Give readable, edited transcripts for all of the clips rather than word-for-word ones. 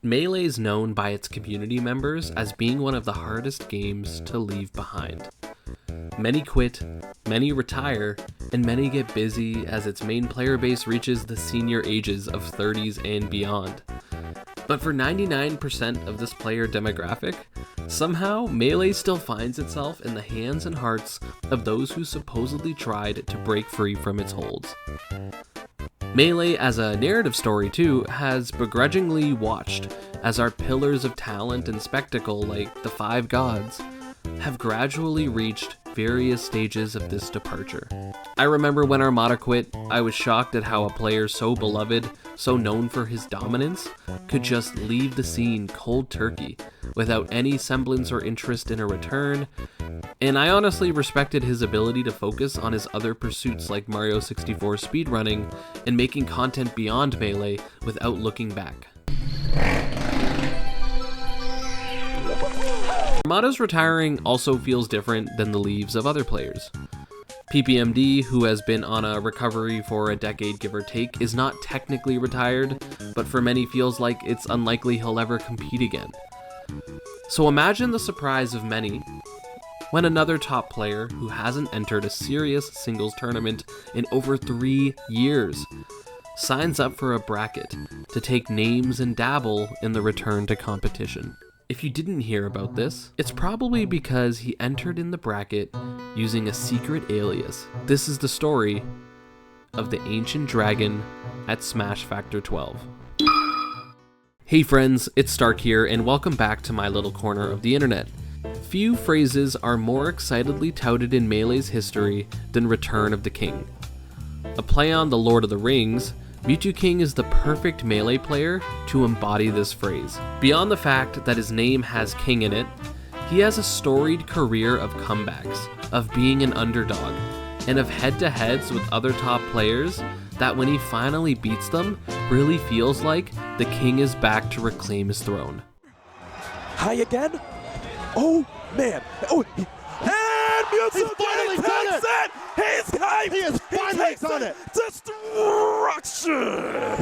Melee is known by its community members as being one of the hardest games to leave behind. Many quit, many retire, and many get busy as its main player base reaches the senior ages of 30s and beyond. But for 99% of this player demographic, somehow Melee still finds itself in the hands and hearts of those who supposedly tried to break free from its holds. Melee as a narrative story too has begrudgingly watched as our pillars of talent and spectacle like the Five Gods have gradually reached various stages of this departure. I remember when Armada quit, I was shocked at how a player so beloved, so known for his dominance, could just leave the scene cold turkey without any semblance or interest in a return, and I honestly respected his ability to focus on his other pursuits like Mario 64 speedrunning and making content beyond Melee without looking back. Armada's retiring also feels different than the leaves of other players. PPMD, who has been on a recovery for a decade give or take, is not technically retired, but for many feels like it's unlikely he'll ever compete again. So imagine the surprise of many when another top player who hasn't entered a serious singles tournament in over 3 years signs up for a bracket to take names and dabble in the return to competition. If you didn't hear about this, it's probably because he entered in the bracket using a secret alias. This is the story of the Ancient Dragon at Smash Factor 12. Hey friends, it's Stark here, and welcome back to my little corner of the internet. Few phrases are more excitedly touted in Melee's history than Return of the King. A play on the Lord of the Rings, Mewtwo King is the perfect Melee player to embody this phrase. Beyond the fact that his name has King in it, he has a storied career of comebacks, of being an underdog, and of head-to-heads with other top players that when he finally beats them, really feels like the king is back to reclaim his throne. High again? Oh man! Oh, and Mewtwo finally takes it! He has finally done it! Destruction!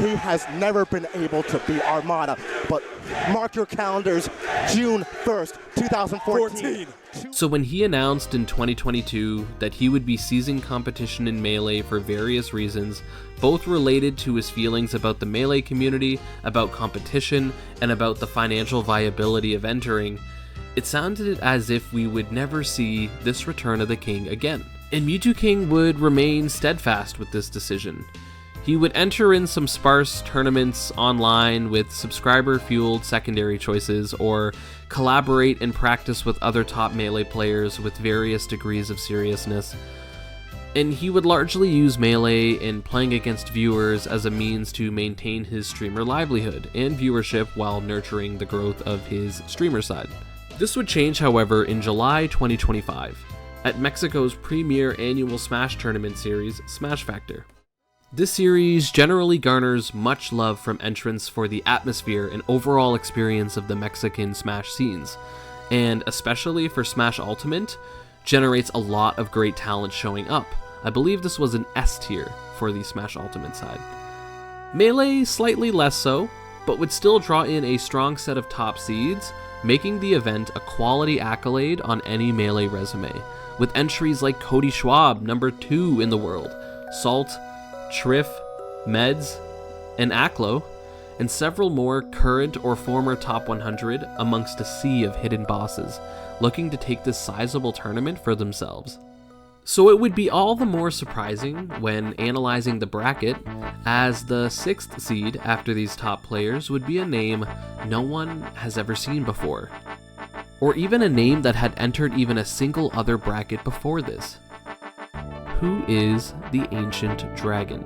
He has never been able to beat Armada, but mark your calendars, June 1st, 2014. So when he announced in 2022 that he would be ceasing competition in Melee for various reasons, both related to his feelings about the Melee community, about competition, and about the financial viability of entering, it sounded as if we would never see this Return of the King again. And Mewtwo King would remain steadfast with this decision. He would enter in some sparse tournaments online with subscriber-fueled secondary choices, or collaborate and practice with other top Melee players with various degrees of seriousness. And he would largely use Melee and playing against viewers as a means to maintain his streamer livelihood and viewership while nurturing the growth of his streamer side. This would change, however, in July 2025. At Mexico's premier annual Smash tournament series, Smash Factor. This series generally garners much love from entrants for the atmosphere and overall experience of the Mexican Smash scenes, and especially for Smash Ultimate, generates a lot of great talent showing up. I believe this was an S tier for the Smash Ultimate side. Melee slightly less so, but would still draw in a strong set of top seeds, making the event a quality accolade on any Melee resume, with entries like Cody Schwab, number 2 in the world, Salt, Trif, Meds, and Aklo, and several more current or former top 100 amongst a sea of hidden bosses, looking to take this sizable tournament for themselves. So it would be all the more surprising when analyzing the bracket, as the 6th seed after these top players would be a name no one has ever seen before, or even a name that had entered even a single other bracket before this. Who is the Ancient Dragon?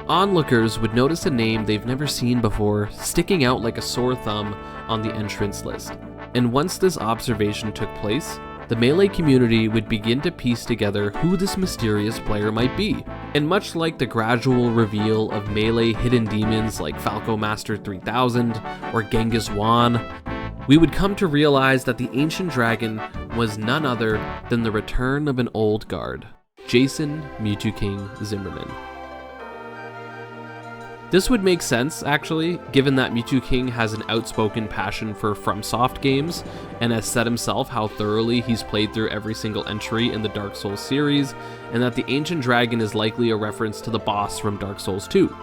Onlookers would notice a name they've never seen before sticking out like a sore thumb on the entrance list. And once this observation took place, the Melee community would begin to piece together who this mysterious player might be. And much like the gradual reveal of Melee hidden demons like Falco Master 3000 or Genghis Juan, we would come to realize that the Ancient Dragon was none other than the return of an old guard, Jason Mewtwo King Zimmerman. This would make sense, actually, given that Mewtwo King has an outspoken passion for FromSoft games, and has said himself how thoroughly he's played through every single entry in the Dark Souls series, and that the Ancient Dragon is likely a reference to the boss from Dark Souls 2.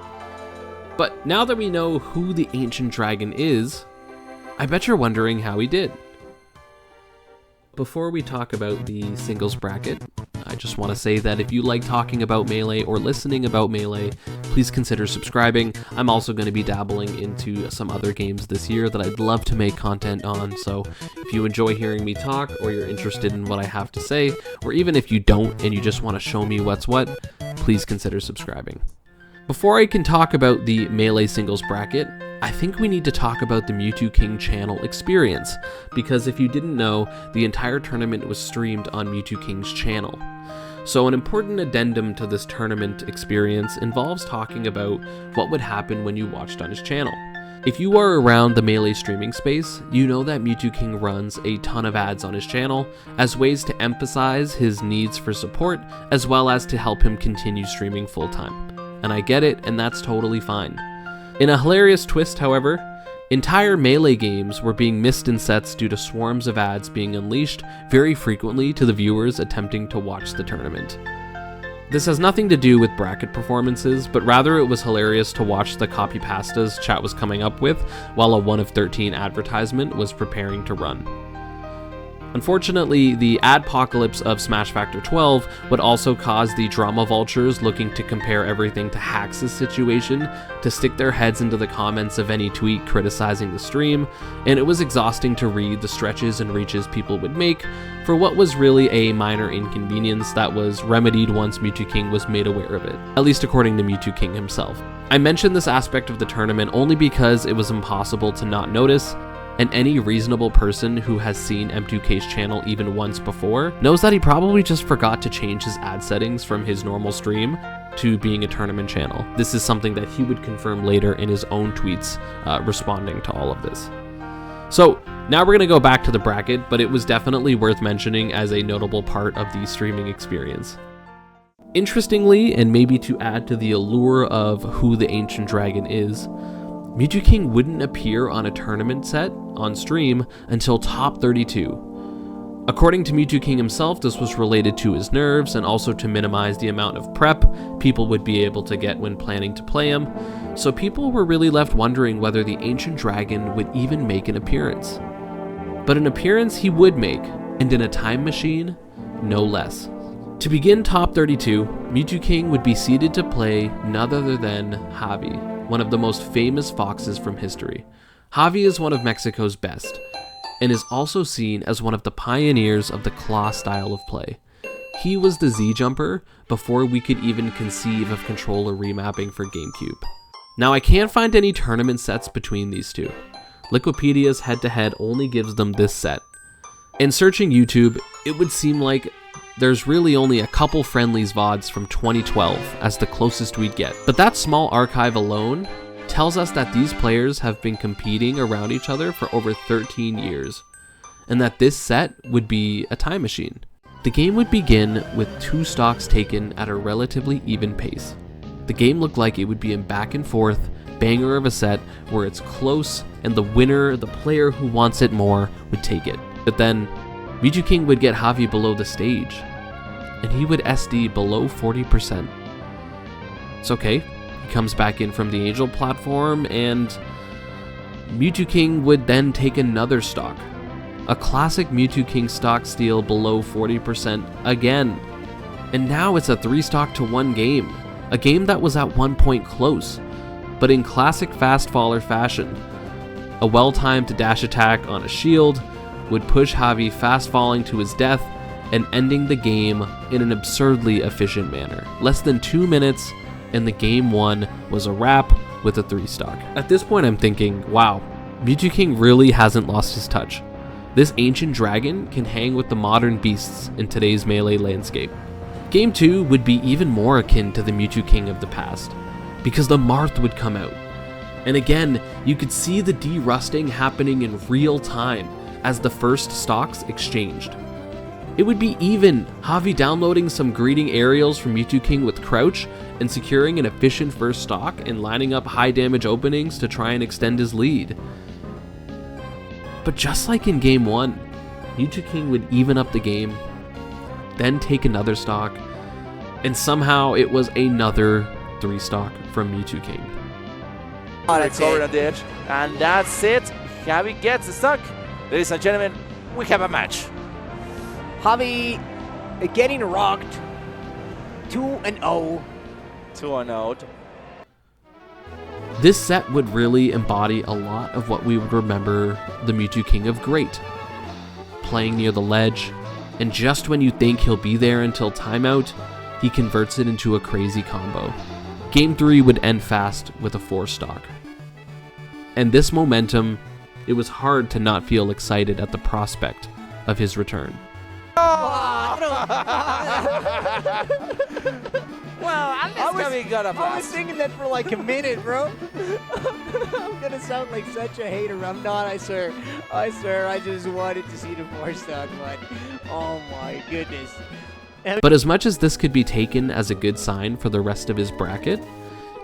But now that we know who the Ancient Dragon is, I bet you're wondering how he did. Before we talk about the singles bracket, I just want to say that if you like talking about Melee or listening about Melee, please consider subscribing. I'm also going to be dabbling into some other games this year that I'd love to make content on, so if you enjoy hearing me talk, or you're interested in what I have to say, or even if you don't and you just want to show me what's what, please consider subscribing. Before I can talk about the Melee singles bracket, I think we need to talk about the Mewtwo King channel experience, because if you didn't know, the entire tournament was streamed on Mewtwo King's channel. So an important addendum to this tournament experience involves talking about what would happen when you watched on his channel. If you are around the Melee streaming space, you know that Mewtwo King runs a ton of ads on his channel as ways to emphasize his needs for support, as well as to help him continue streaming full-time. And I get it, and that's totally fine. In a hilarious twist, however, entire Melee games were being missed in sets due to swarms of ads being unleashed very frequently to the viewers attempting to watch the tournament. This has nothing to do with bracket performances, but rather it was hilarious to watch the copy pastas chat was coming up with while a 1 of 13 advertisement was preparing to run. Unfortunately, the adpocalypse of Smash Factor 12 would also cause the drama vultures looking to compare everything to Hax's situation to stick their heads into the comments of any tweet criticizing the stream, and it was exhausting to read the stretches and reaches people would make for what was really a minor inconvenience that was remedied once Mewtwo King was made aware of it, at least according to Mewtwo King himself. I mentioned this aspect of the tournament only because it was impossible to not notice, and any reasonable person who has seen M2K's channel even once before knows that he probably just forgot to change his ad settings from his normal stream to being a tournament channel. This is something that he would confirm later in his own tweets responding to all of this. So now we're gonna go back to the bracket, but it was definitely worth mentioning as a notable part of the streaming experience. Interestingly, and maybe to add to the allure of who the Ancient Dragon is, Mewtwo King wouldn't appear on a tournament set on stream until top 32. According to Mewtwo King himself, this was related to his nerves and also to minimize the amount of prep people would be able to get when planning to play him, so people were really left wondering whether the Ancient Dragon would even make an appearance. But an appearance he would make, and in a time machine, no less. To begin top 32, Mewtwo King would be seated to play none other than Javi, one of the most famous foxes from history. Javi is one of Mexico's best, and is also seen as one of the pioneers of the claw style of play. He was the Z-Jumper before we could even conceive of controller remapping for GameCube. Now I can't find any tournament sets between these two. Liquipedia's head-to-head only gives them this set. In searching YouTube, it would seem like there's really only a couple friendlies VODs from 2012 as the closest we'd get. But that small archive alone tells us that these players have been competing around each other for over 13 years, and that this set would be a time machine. The game would begin with 2 stocks taken at a relatively even pace. The game looked like it would be a back and forth banger of a set where it's close and the winner, the player who wants it more, would take it. But then Mewtwo King would get Javi below the stage, and he would SD below 40%. It's okay, he comes back in from the Angel platform, and Mewtwo King would then take another stock. A classic Mewtwo King stock steal below 40% again. And now it's a 3-stock to 1 game, a game that was at one point close, but in classic fast faller fashion. A well-timed dash attack on a shield would push Javi fast falling to his death and ending the game in an absurdly efficient manner. Less than 2 minutes and the game 1 was a wrap with a 3-stock. At this point I'm thinking, wow, Mewtwo King really hasn't lost his touch. This Ancient Dragon can hang with the modern beasts in today's Melee landscape. Game 2 would be even more akin to the Mewtwo King of the past, because the Marth would come out. And again, you could see the de-rusting happening in real time as the first stocks exchanged. It would be even, Javi downloading some greeting aerials from Mewtwo King with crouch, and securing an efficient first stock and lining up high damage openings to try and extend his lead. But just like in Game 1, Mewtwo King would even up the game, then take another stock, and somehow it was another 3 stock from Mewtwo King. Oh, that's it. On the edge. And that's it. Javi gets the stock. Ladies and gentlemen, we have a match. Javi getting rocked. 2-0. 2-0. This set would really embody a lot of what we would remember the Mewtwo King of Great. Playing near the ledge, and just when you think he'll be there until timeout, he converts it into a crazy combo. Game 3 would end fast with a 4 stock. And this momentum, it was hard to not feel excited at the prospect of his return. Well, at least Javi got a pass. I was thinking that for like a minute, bro. I'm gonna sound like such a hater. I'm not, I swear. I just wanted to see the 4 stock, but oh my goodness. But as much as this could be taken as a good sign for the rest of his bracket,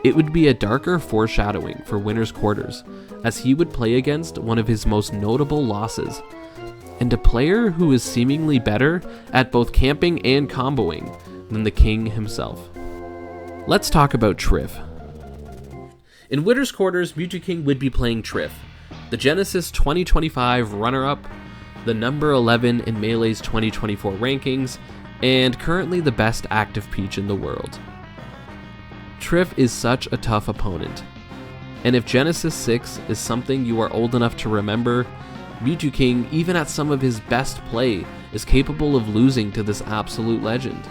it would be a darker foreshadowing for Winner's Quarters, as he would play against one of his most notable losses, and a player who is seemingly better at both camping and comboing than the king himself. Let's talk about Trif. In Winner's Quarters, Mewtwo King would be playing Trif, the Genesis 2025 runner-up, the number 11 in Melee's 2024 rankings, and currently the best active Peach in the world. Trif is such a tough opponent, and if Genesis 6 is something you are old enough to remember, Mewtwo King, even at some of his best play, is capable of losing to this absolute legend.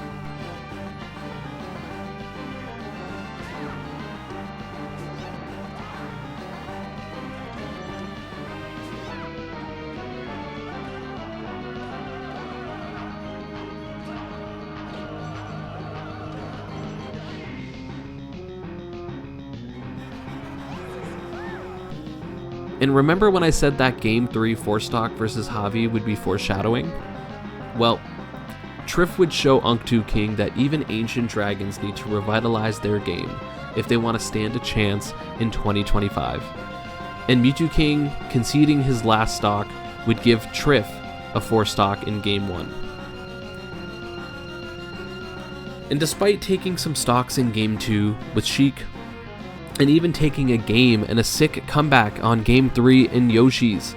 And remember when I said that Game 3 4-stock versus Javi would be foreshadowing? Well, Trif would show Mewtwo King that even ancient dragons need to revitalize their game if they want to stand a chance in 2025. And Mewtwo King conceding his last stock would give Trif a 4-stock in Game 1. And despite taking some stocks in Game 2 with Sheik, and even taking a game and a sick comeback on Game 3 in Yoshi's,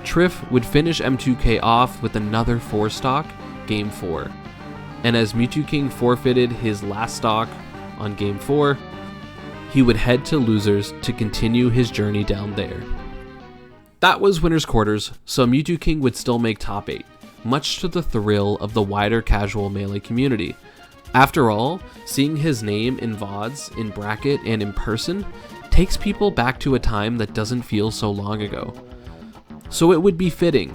Trif would finish M2K off with another 4-stock, Game 4. And as Mewtwo King forfeited his last stock on Game 4, he would head to losers to continue his journey down there. That was Winner's Quarters, so Mewtwo King would still make top 8, much to the thrill of the wider casual Melee community. After all, seeing his name in VODs, in bracket, and in person takes people back to a time that doesn't feel so long ago. So it would be fitting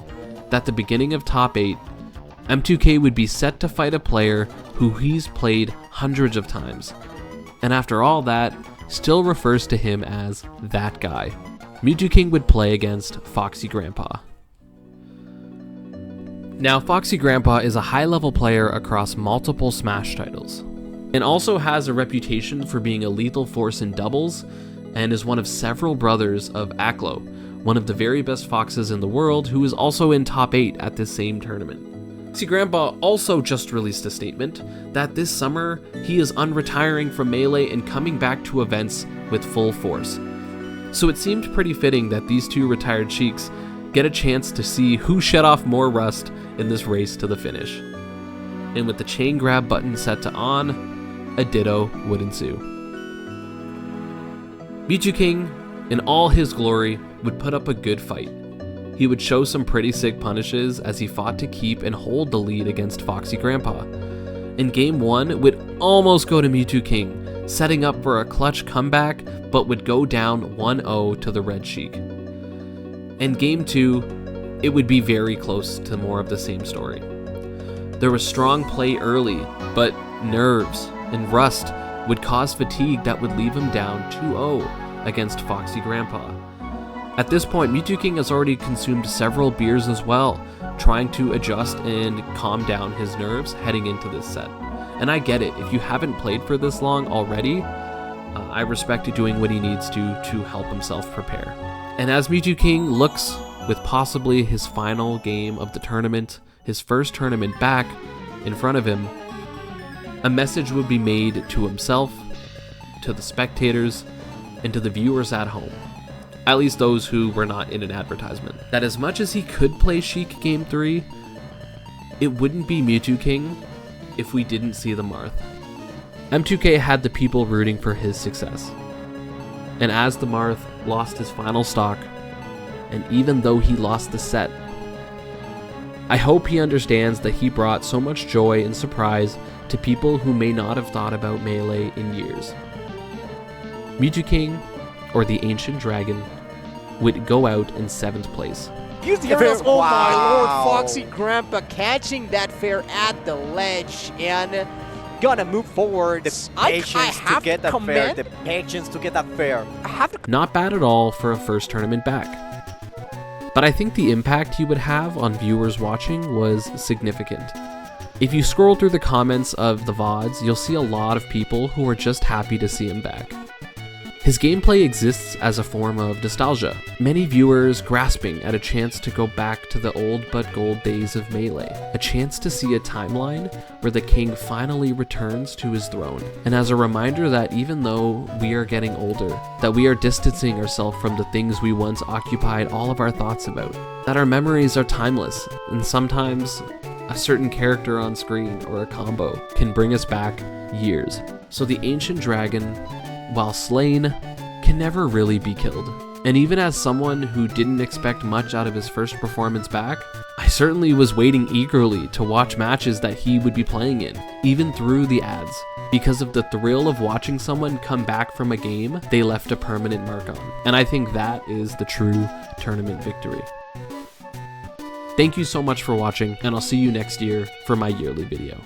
that the beginning of top 8, M2K would be set to fight a player who he's played hundreds of times, and after all that, still refers to him as that guy. Mewtwo King would play against Foxy Grandpa. Now, Foxy Grandpa is a high-level player across multiple Smash titles, and also has a reputation for being a lethal force in doubles, and is one of several brothers of Aklo, one of the very best foxes in the world, who is also in top 8 at this same tournament. Foxy Grandpa also just released a statement that this summer he is unretiring from Melee and coming back to events with full force. So it seemed pretty fitting that these two retired Sheiks get a chance to see who shed off more rust in this race to the finish. And with the chain grab button set to on, a ditto would ensue. Mewtwo King, in all his glory, would put up a good fight. He would show some pretty sick punishes as he fought to keep and hold the lead against Foxy Grandpa. In Game 1 would almost go to Mewtwo King, setting up for a clutch comeback, but would go down 1-0 to the Red Sheik. In Game 2, it would be very close to more of the same story. There was strong play early, but nerves and rust would cause fatigue that would leave him down 2-0 against Foxy Grandpa. At this point, Mewtwo King has already consumed several beers as well, trying to adjust and calm down his nerves heading into this set. And I get it, if you haven't played for this long already, I respect you doing what he needs to help himself prepare. And as Mewtwo King looks with possibly his final game of the tournament, his first tournament back in front of him, a message would be made to himself, to the spectators, and to the viewers at home, at least those who were not in an advertisement, that as much as he could play Sheik Game 3, it wouldn't be Mewtwo King if we didn't see the Marth. M2K had the people rooting for his success. And as the Marth lost his final stock, and even though he lost the set, I hope he understands that he brought so much joy and surprise to people who may not have thought about Melee in years. Mewtwo King, or the Ancient Dragon, would go out in 7th place. Use the aerials. Oh my lord, Foxy Grandpa catching that fair at the ledge and gonna move forward. The patience to get that fair. The patience to get that fair. Not bad at all for a first tournament back. But I think the impact he would have on viewers watching was significant. If you scroll through the comments of the VODs, you'll see a lot of people who are just happy to see him back. His gameplay exists as a form of nostalgia, many viewers grasping at a chance to go back to the old but gold days of Melee, a chance to see a timeline where the king finally returns to his throne, and as a reminder that even though we are getting older, that we are distancing ourselves from the things we once occupied all of our thoughts about, that our memories are timeless, and sometimes a certain character on screen or a combo can bring us back years. So the Ancient Dragon, while slain, can never really be killed. And even as someone who didn't expect much out of his first performance back, I certainly was waiting eagerly to watch matches that he would be playing in, even through the ads, because of the thrill of watching someone come back from a game they left a permanent mark on. And I think that is the true tournament victory. Thank you so much for watching, and I'll see you next year for my yearly video.